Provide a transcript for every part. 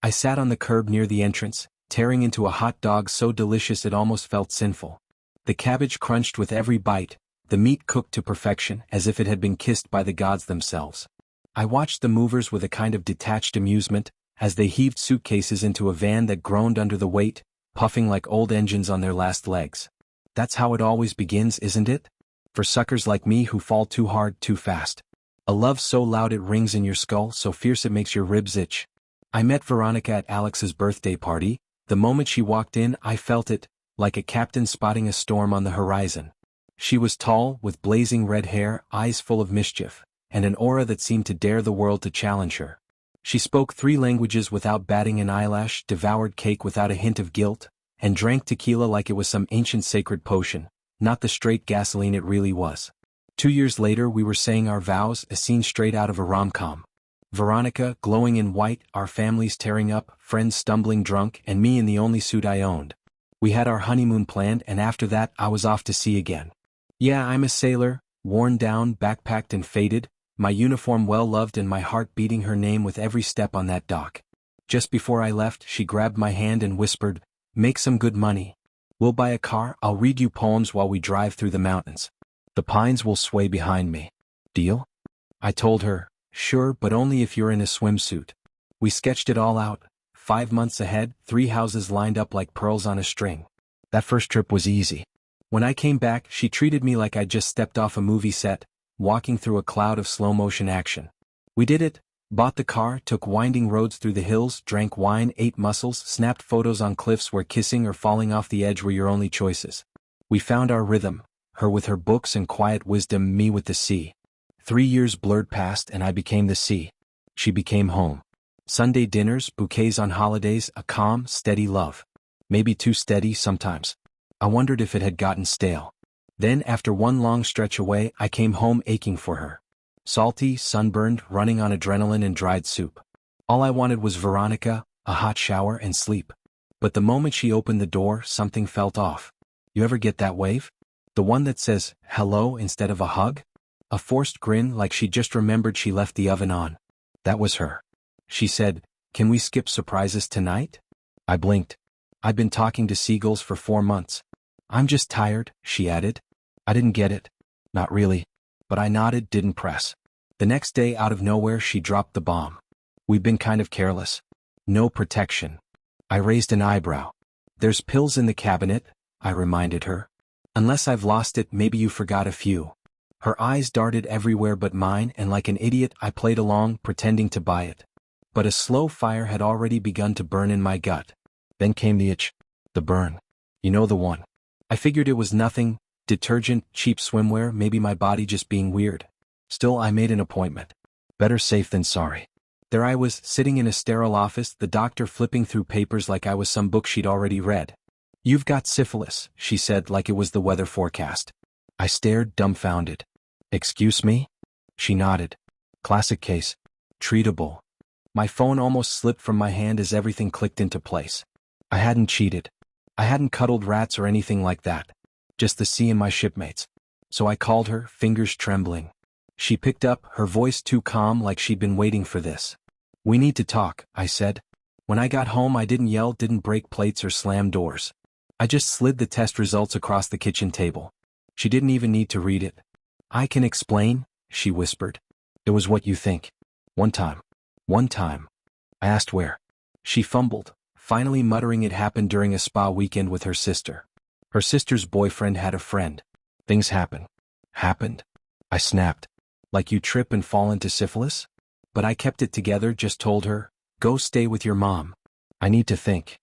I sat on the curb near the entrance, tearing into a hot dog so delicious it almost felt sinful. The cabbage crunched with every bite, the meat cooked to perfection as if it had been kissed by the gods themselves. I watched the movers with a kind of detached amusement, as they heaved suitcases into a van that groaned under the weight, puffing like old engines on their last legs. That's how it always begins, isn't it? For suckers like me who fall too hard too fast. A love so loud it rings in your skull, so fierce it makes your ribs itch. I met Veronica at Alex's birthday party. The moment she walked in I felt it, like a captain spotting a storm on the horizon. She was tall, with blazing red hair, eyes full of mischief, and an aura that seemed to dare the world to challenge her. She spoke 3 languages without batting an eyelash, devoured cake without a hint of guilt, and drank tequila like it was some ancient sacred potion, not the straight gasoline it really was. 2 years later we were saying our vows, a scene straight out of a rom-com. Veronica, glowing in white, our families tearing up, friends stumbling drunk, and me in the only suit I owned. We had our honeymoon planned, and after that I was off to sea again. Yeah, I'm a sailor, worn down, backpacked and faded, my uniform well-loved and my heart beating her name with every step on that dock. Just before I left, she grabbed my hand and whispered, "Make some good money. We'll buy a car, I'll read you poems while we drive through the mountains. The pines will sway behind me. Deal?" I told her, "Sure, but only if you're in a swimsuit." We sketched it all out. 5 months ahead, 3 houses lined up like pearls on a string. That first trip was easy. When I came back, she treated me like I'd just stepped off a movie set, walking through a cloud of slow-motion action. We did it, bought the car, took winding roads through the hills, drank wine, ate mussels, snapped photos on cliffs where kissing or falling off the edge were your only choices. We found our rhythm, her with her books and quiet wisdom, me with the sea. 3 years blurred past and I became the sea. She became home. Sunday dinners, bouquets on holidays, a calm, steady love. Maybe too steady sometimes. I wondered if it had gotten stale. Then, after one long stretch away, I came home aching for her. Salty, sunburned, running on adrenaline and dried soup. All I wanted was Veronica, a hot shower and sleep. But the moment she opened the door, something felt off. You ever get that wave? The one that says, hello instead of a hug? A forced grin like she just remembered she left the oven on. That was her. She said, "Can we skip surprises tonight?" I blinked. I'd been talking to seagulls for 4 months. "I'm just tired," she added. I didn't get it. Not really. But I nodded, didn't press. The next day, out of nowhere, she dropped the bomb. "We've been kind of careless. No protection." I raised an eyebrow. "There's pills in the cabinet," I reminded her. "Unless I've lost it, maybe you forgot a few." Her eyes darted everywhere but mine, and like an idiot I played along, pretending to buy it. But a slow fire had already begun to burn in my gut. Then came the itch. The burn. You know the one. I figured it was nothing, detergent, cheap swimwear, maybe my body just being weird. Still, I made an appointment. Better safe than sorry. There I was, sitting in a sterile office, the doctor flipping through papers like I was some book she'd already read. "You've got syphilis," she said like it was the weather forecast. I stared, dumbfounded. "Excuse me?" She nodded. "Classic case. Treatable." My phone almost slipped from my hand as everything clicked into place. I hadn't cheated. I hadn't cuddled rats or anything like that. Just the sea and my shipmates. So I called her, fingers trembling. She picked up, her voice too calm, like she'd been waiting for this. "We need to talk," I said. When I got home I didn't yell, didn't break plates or slam doors. I just slid the test results across the kitchen table. She didn't even need to read it. "I can explain," she whispered. "It was what you think. One time." "One time?" I asked where. She fumbled, finally muttering it happened during a spa weekend with her sister. Her sister's boyfriend had a friend. Things happen. Happened? I snapped. "Like you trip and fall into syphilis?" But I kept it together, just told her, "Go stay with your mom. I need to think."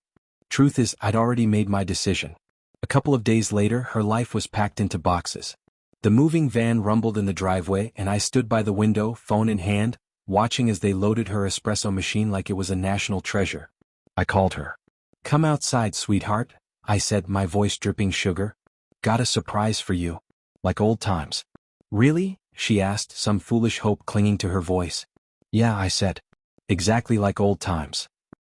Truth is, I'd already made my decision. A couple of days later, her life was packed into boxes. The moving van rumbled in the driveway, and I stood by the window, phone in hand, watching as they loaded her espresso machine like it was a national treasure. I called her. "Come outside, sweetheart," I said, my voice dripping sugar. "Got a surprise for you. Like old times." "Really?" she asked, some foolish hope clinging to her voice. "Yeah," I said. "Exactly like old times."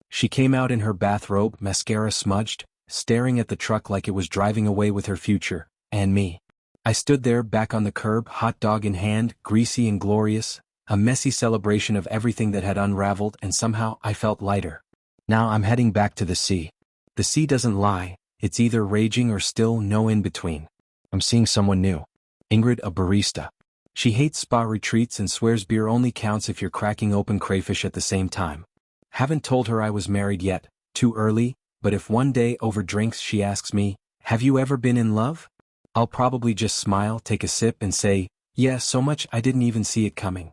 She came out in her bathrobe, mascara smudged, staring at the truck like it was driving away with her future, and me. I stood there, back on the curb, hot dog in hand, greasy and glorious, a messy celebration of everything that had unraveled, and somehow I felt lighter. Now I'm heading back to the sea. The sea doesn't lie, it's either raging or still, no in between. I'm seeing someone new. Ingrid, a barista. She hates spa retreats and swears beer only counts if you're cracking open crayfish at the same time. Haven't told her I was married yet, too early, but if one day over drinks she asks me, "Have you ever been in love?" I'll probably just smile, take a sip and say, "Yeah, so much I didn't even see it coming."